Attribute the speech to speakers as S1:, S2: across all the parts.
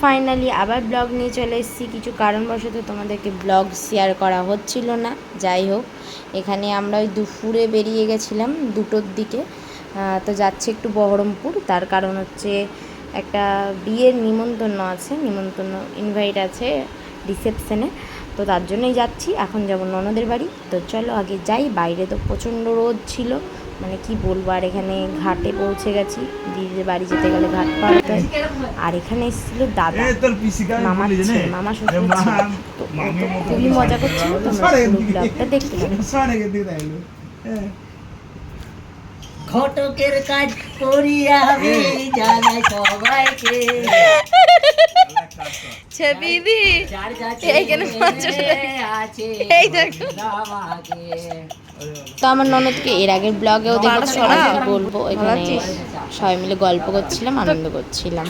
S1: Finally আবার blog নিয়ে চলে এসেছি। কিছু কারণবশত তোমাদেরকে ব্লগ শেয়ার করা হচ্ছিল না। যাই হোক, এখানে আমরা ওই দুপুরে বেরিয়ে গেছিলাম 2টোর দিকে। তো যাচ্ছি একটু বহরমপুর। তার কারণ হচ্ছে একটা বিয়ের নিমন্ত্রণ আছে, ইনভাইট আছে রিসেপশনে। তো তার জন্যই যাচ্ছি। এখন যাব ননদের বাড়ি। তো চলো আগে যাই। বাইরে তো প্রচণ্ড রোদ ছিল, মানে কি বলবো। আর এখানে ঘাটে পৌঁছে গেছি। দিদিদের বাড়ি যেতে গেলে ঘাট পার হতে হয়। আর এখানে এসেছিল দাদা, মামার ছেলে, মামা শ্বশুর ছিল। তো ও তো খুবই মজা করছিল। তোমরা পুরো ব্লগটা দেখতে পাবে।
S2: ঘটকের কাজ করি আমি, জানাই সবাইকে।
S1: দিদি এইখানে তো আমার ননদকে এর আগের ব্লগেও দেখেছো, বলবো। এখানে সবাই মিলে গল্প করছিলাম, আনন্দ করছিলাম।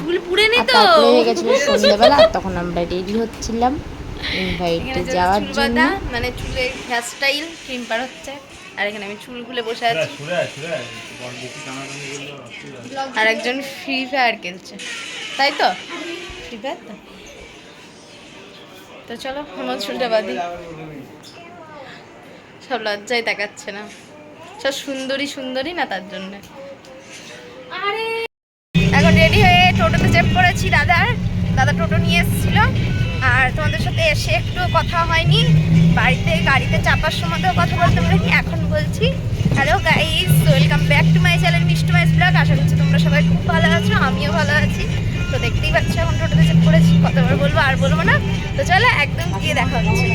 S1: আর তারপরে হয়ে গেছিল সন্ধ্যাবেলা। তখন আমরা রেডি হচ্ছিলাম ইনভাইটে যাওয়ার জন্য। মানে চুলের হেয়ার স্টাইল ক্রিম পার হচ্ছে। আর এখানে আমি চুল খুলে বসে আছি। আর একজন ফ্রি ফায়ার খেলছে, তাই তো? ফ্রি ফায়ার তো। তো চলো আমার চুলটা বাঁধি। সব লজ্জায় দেখাচ্ছে না, সব সুন্দরী না, তার জন্য। আরে এখন রেডি হয়ে টোটোতে চেপ করেছি। দাদা টোটো নিয়ে এসেছিল। আর তোমাদের সাথে এসে একটু কথা হয়নি। গাড়িতে চাপার সময়তেও কথা বলতে পারিনি, এখন বলছি। Hello guys, welcome back to my channel Mishtu মাইস ব্লগ। আশা করছি তোমরা সবাই খুব ভালো আছো, আমিও ভালো আছি। তো দেখতেই পাচ্ছ এখন টোটোতে চেপ করেছি। কতবার বলবো, আর বলবো না। তো চলো একদম গিয়ে দেখা হচ্ছে।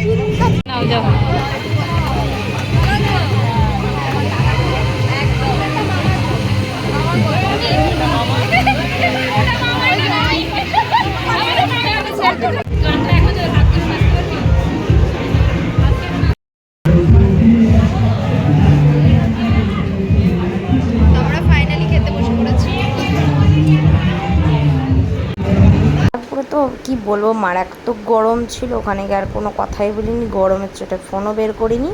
S1: তারপরে তো কি বলবো, মারাত্মক গরম ছিল ওখানে। আর কোনো কথাই বলিনি, গরমের চোটে ফোনও বের করিনি,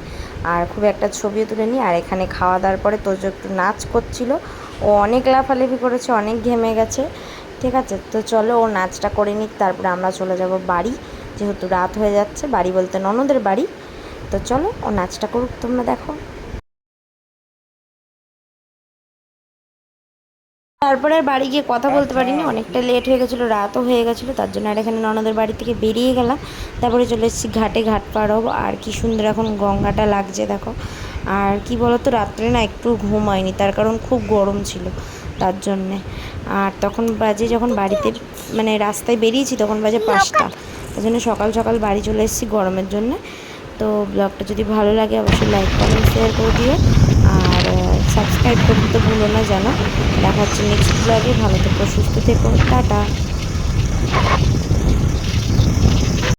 S1: আর খুব একটা ছবিও তুলিনি। আর এখানে খাওয়া দাওয়ার পরে তোজো একটু নাচ করছিল। ও অনেক লাফালাফি করেছে, অনেক ঘেমে গেছে। ঠিক আছে, তো চলো ও নাচটা করে নিক, তারপরে আমরা চলে যাব বাড়ি, যেহেতু রাত হয়ে যাচ্ছে। বাড়ি বলতে ননদের বাড়ি। তো চলো ও নাচটা করুক, তোমরা দেখো। তারপরে আর বাড়ি গিয়ে কথা বলতে পারিনি, অনেকটা লেট হয়ে গেছিলো, রাতও হয়ে গেছিলো। তার জন্য আর এখানে ননদের বাড়ি থেকে বেরিয়ে গেলাম। তারপরে চলে এসেছি ঘাটে, ঘাট পার হবো। আর কি সুন্দর এখন গঙ্গাটা লাগছে দেখো। আর কি বলতো, রাত্রে না একটু ঘুম হয়নি, তার কারণ খুব গরম ছিল তার জন্যে। আর তখন বাজে, যখন বাড়িতে মানে রাস্তায় বেরিয়েছি তখন বাজে 5টা। তার জন্য সকাল সকাল বাড়ি চলে এসেছি গরমের জন্যে। তো ব্লগটা যদি ভালো লাগে অবশ্যই লাইক কমেন্ট শেয়ার করে দিও। আর সাবস্ক্রাইব করতে তো ভুলো না যেন। দেখা হচ্ছে নেক্সট ব্লগে। ভালো থেকো, সুস্থ থেকো, টাটা।